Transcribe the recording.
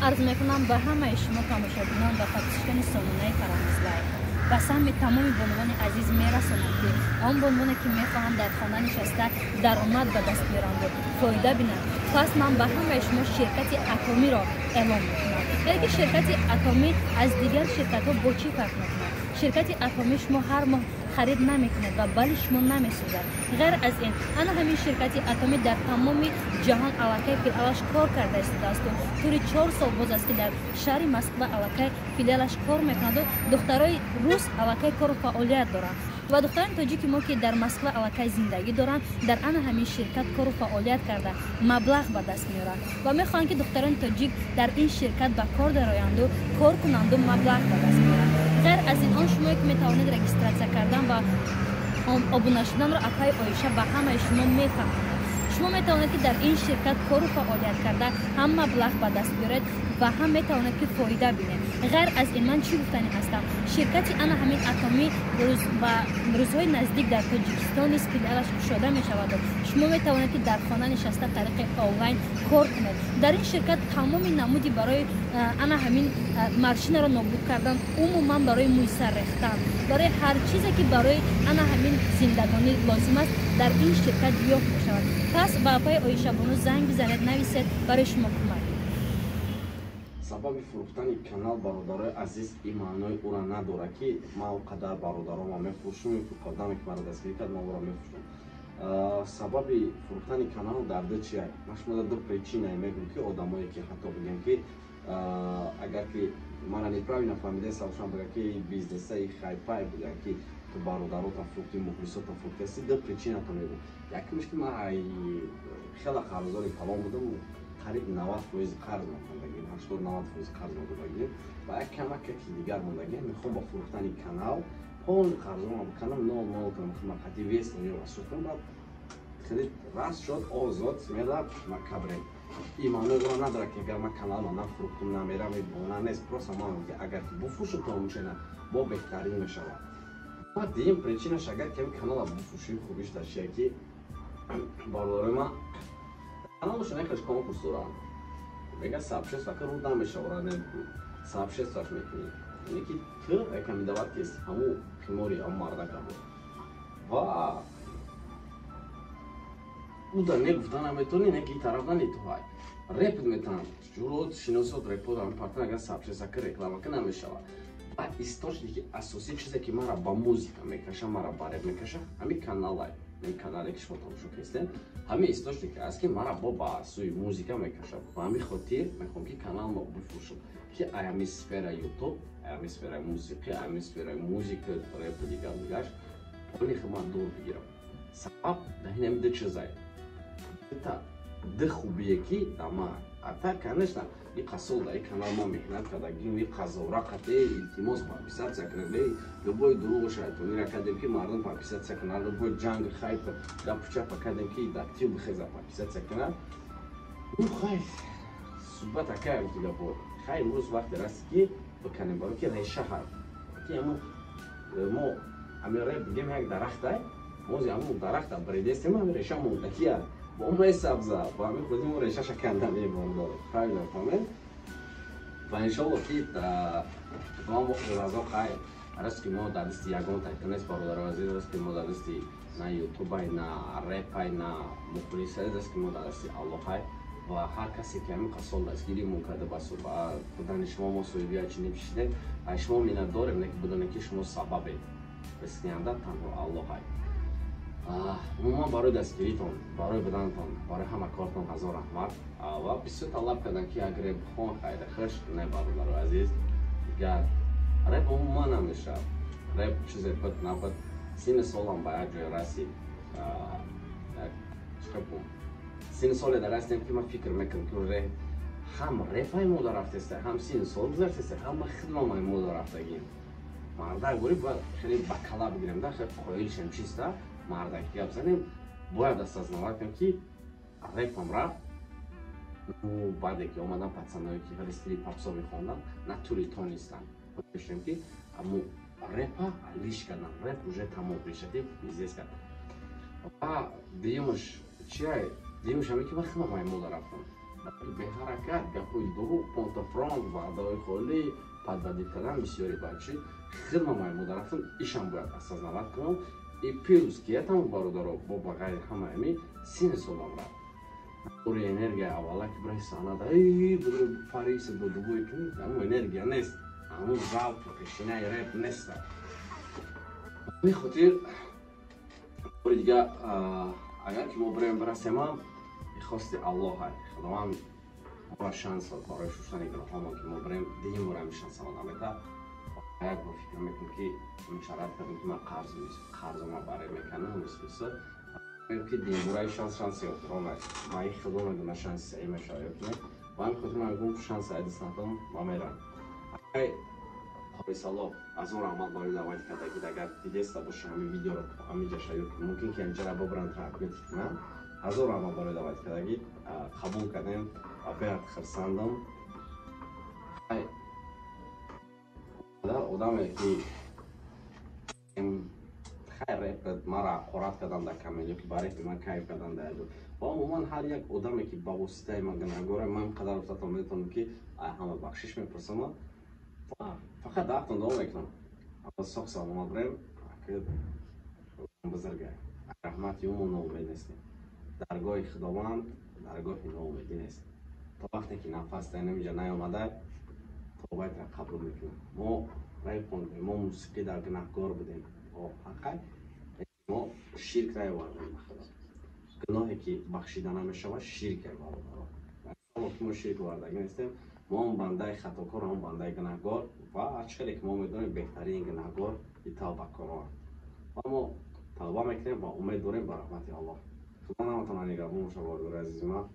عرض میکنم به همه شما تماشاگران و پخشگان سالانه فراموز لایف و سهم تمام بانوان عزیز میرسانم که آن بانوانی که میخواهند در خانه نشسته درآمد به دست بیارند و فایده بینند. پس من به همه شما شرکت اتمی را اعلام میکنم. یعنی که شرکت اتمی از دیگر شرکت ها با چی فرق میکنه؟ شرکت اتمی شما هر ماه خرید نمیکنه و بلی شما نمیسوزد. غیر از این انا همین شرکت اتمی در تمام جهان علاقه فعالش کار کرده است و طوری 4 سال باز است که در شهر مسکو علاقه فعالش کار میکند و دخترای روس علاقه کار و فعالیت دارند و دختران تاجیک ما که در مسکو علاقه زندگی دارند در انا همین شرکت کار و فعالیت کرده مبلغ به دست میارند و میخواهند که دختران تاجیک در این شرکت به کار درآیند و کار کنند و مبلغ به دست میارند. غیر از این آن شما که میتوانید رجیستراسیون کردن و ابونه شدن را اپای آیشه به همه شما میفهمند. شما میتوانید که در این شرکت کار و فعالیت کرده هم مبلغ به دست بیارید و هم میتوانید که فایده بینید. غیر از این من چی گفتنی هستم؟ شرکت انا همین اتمی روزهای نزدیک در تاجیکستان است که فعالش گشوده می شود. شما میتوانید که در خانه نشسته طریق آنلاین کار کنید. در این شرکت تمام نمودی برای انا همین ماشین را نابود کردن، عموما برای میسر ریختن، برای هر چیزی که برای انا همین زندگانی لازم است در این شرکت یافت می شود. پس با پای آیشه بانو زنگ بزنید، نویسید، برای شما کمک. سبب فروختن کانال برادرای عزیز این معنای او را نداره که ما اونقدر برادرام میفروشم این قدمی که مرا دستگیری کرد ما او را میفروشم. سبب فروختن کانال در دو چیه؟ من شما دو پریچینه میگم که آدمایی که حتی بگن که اگر که من نپراوی نفهمیده سالشان بگه که بیزنس های خیپای بگن که تو برادرات فروختی مخلصات فروختی دو پریچینه تو میگم. یکیش که من خیلی قرضداری کلام بودم قریب 90% قرض ماندگی 80-90% قرض ماندگی و یک کمک که دیگر ماندگی میخوام با فروختن کانال پول قرضم بکنم نو کنم خدمتی 200 میلیون سوختم بعد کردیت راست شد آزاد میاد مکبره ایمانو رو نداره که اگر من کانال من فروختم نمیرم اون نیست پروسه ما که اگر بفروشم تو میشه با بهترین میشه و دیم پریچینش اگر که کانال بفروشیم خوبیش داشته که بالا ما کانالش نکش کنکورس دارن میگه سابشست فکر رو دام میشه ورانه سابشست ساش میکنی یعنی که تو یکم دوات کیست همو خموری هم مرده کبود و او در نگفتن هم میتونی نکی طرف نی تو های رپ میتونم جورود شناسات رپ دارم پارتنر اگر سابشست که رکلام کنه نمیشه و استوش دیگه اساسی چیزی که مرا با موزیکا میکشه مرا با رپ میکشه همین کانال این کانالی که شما تماشا کردین همین استوش دیگه است که مرا با سوی موزیکا میکشه و همین خاطر میخوام که کانال ما بفروشم که همین سفره یوتیوب همین سفره موسیقی همین سفره موزیک رپ دیگه دیگهش ولی خدمت دور بگیرم سبب ده نمیده چیزای تا ده خوبیه که اما اتر کنش نه این قصول ده کانال ما میکنند که دیگه این قزورا قطعه التماس با بیشتر سکنه لبوی دروغ شایدونی را کردیم که مردم با بیشتر سکنه لبوی جنگ خیلی دپچه پا کردیم که دکتیو بخیزه با بیشتر سکنه او خیلی صحبت کرد که لبوی خیلی روز وقت راست که بکنیم برای که ریشه هر که ما همین ری بگیم یک درخت های موزی همون درخت بریده استیم همین ریشه مولکیه با اون رای سبزه با همین خودیم اون ریشه شکنده میبرم داره خیلی نفهمه و انشالله که تمام وقت رازا خیلی هرست که ما در دستی یگان تایتنس برادر عزیز است که ما در دستی نه یوتیوب های نه رپ های نه مخلص های است که ما در دستی الله های و هر کسی که همین قصال دستگیری ممکنه بس و بودن شما ما سوی بیا چی نمیشیده شما مینت داریم که بدونه که شما سبب بسنیانده تنها الله های عموما برای دستگیریتون برای بدنتون برای همه کارتون هزار رحمت و بسیار طلب کردن که اگر بخون خیلی خوش نه برادر عزیز گر رپ عموما نمیشه رپ چیز پت نپت سین سالم باید جای رسید چکه بون سین سال در رسیدیم که من فکر میکنم که رپ هم رپ های مو رفته هم سین سال گذشته هم خدمت های مو رفتگیم مرده گوری باید خیلی بکلا بگیریم ده خیلی قایلش هم چیسته مرده که بزنیم باید دست از نوار کنم که رپ هم رفت و بعد که اومدم پتسنهایی که خیلی استری پاپسا میخوندم نه توری تون نیستن بشتیم که اما رپ ها لیش کردن رپ روژه تمام ریشتی بیزیز کرد و دیمش چیه؟ دیمش همی که من خیلی مایمول رفتم به حرکت گپوی دروغ پونت فرانک وعده‌های خالی پدبدی کردن بسیاری بچه خیلی مایمون رفتم ایشان باید اساس کنم ای پیروز که هم برادر با بغیر همه امی سین سالم رفت اوری انرژیا اولا که برای سانه ای برای پاریس دو دوی کنی همون انرژیا نیست همون زاو پروفشنال رپ نیست می خاطر اوری دیگه اگر که ما بریم برسیم خواست الله های خداوند ما شانس برای شوشتن گناهان که ما بریم دیگه ما رو شانس آمده باید با فکر میکنم که مشارکت کردیم که من قرض ما برای میکنم مثل که دیگه برای شانس یاد کنم ما این خدا من شانس ایمه شاید کنم و هم خودم من گفت شانس ایدست ندارم و میرم اگه خواهی الله از اون عمل باید دعوت کرده که اگر دیگه است باشه همین ویدیو رو همین جشن ممکن که اینجا رو ببرن ترکمیت کنم از اون عمل باید دعوت کرده که قبول کردیم و بیاد خرساندم آدمی که خیر رپ مرا قرات کردن در کمیلی که برای که من کیف کردن در دو و عموما هر یک آدمی که با واسطه من گناهگاره من قدر افتادم میتونم که همه بخشش میپرسم فقط دعوتون دوام میکنم اما سخت سلام بریم که بزرگه رحمت یوم ناامید نیستیم درگاه خداوند درگاه ناامیدی نیست تا وقتی که نفس در نمیجا نیامده توبایت را قبول میکنم ما رای خوندیم ما موسیقی در گناهگار بودیم حقیقت ما شرک رای واردیم بخدا گناهی که بخشیده نمیشود شرک وارد ما شرک واردگی نیستیم ما هم بنده خطاکار هم بنده گناهگار و اچخلی که ما میدونیم بهترین گناهگار توبه کنان و ما توبه میکنیم و امید داریم به رحمت الله خدا نمتون نگهبان شما عزیز ما